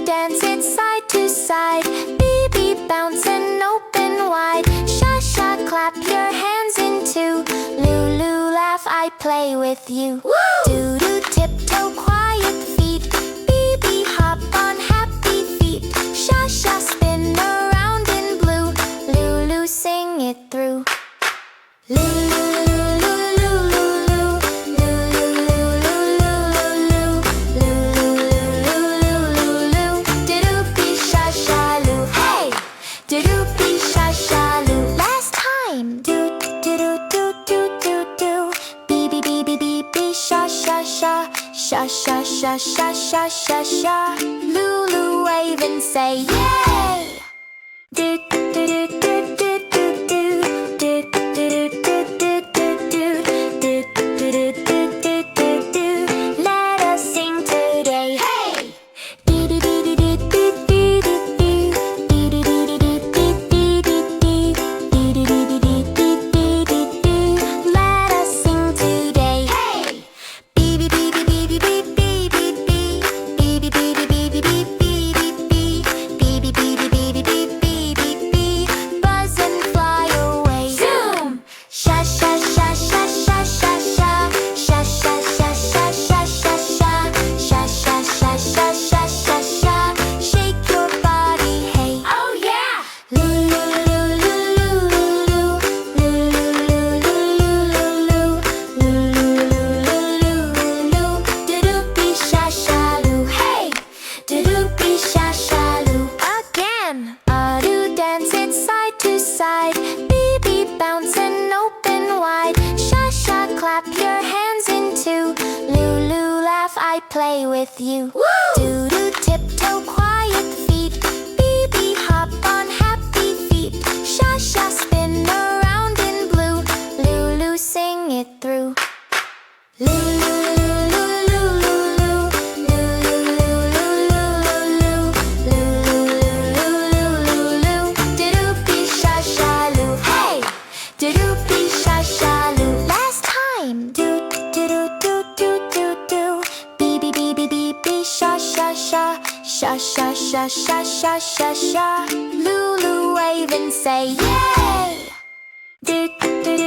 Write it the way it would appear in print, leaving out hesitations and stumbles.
dance it side to side. Baby, bounce and open wide. Sha sha, clap your hands in two. Lulu, laugh, I play with you. Do do, tiptoe, quiet feet. Baby, hop on happy feet. Sha sha, spin around in blue. Lulu, sing it through. Lulu, Lulu, Lulu, Lulu, Lulu, Lulu, Lulu, do-do-be, sha-sha-loo, hey! Do-do-be, sha-sha-loo. Last time. Do-do-do-do-do-do-do. Bee-bee-bee-bee-bee-bee, sha-sha-sha. Sha-sha-sha-sha-sha-sha-sha. Lulu, wave and say yay! Do-do-do-do-do-do-do. Let us sing today. Hey! Let us sing today. Hey! Buzz and fly away. Zoom! Sha sha sha sha sha sha sha. Sha sha sha sha sha sha sha. Sha sha sha sha sha sha sha. Shake your body, hey. Oh yeah! Lulu, Lulu, Lulu, Lulu, Lulu, Lulu, Lulu, do-do-be, sha-sha-loo, hey! Do-do-be, sha-sha-loo. Again! Do dance it side to side. Baby, bounce and open wide. Sha-sha, clap your hands in two. Lulu, laugh, I play with you. Do-do, tiptoe, quiet feet. Baby, hop on happy feet. Sha-sha, spin around in blue. Lulu, sing it through. Lulu, Lulu, Lulu, Lulu, Lulu, do-do-be, sha-sha-loo, hey! Do-do-be, sha-sha-loo. Last time. Do-do-do-do-do-do. Bee-bee-bee-bee-bee-bee, sha-sha-sha. Sha-sha-sha-sha-sha-sha-sha. Lulu, wave and say yay! Do-do-do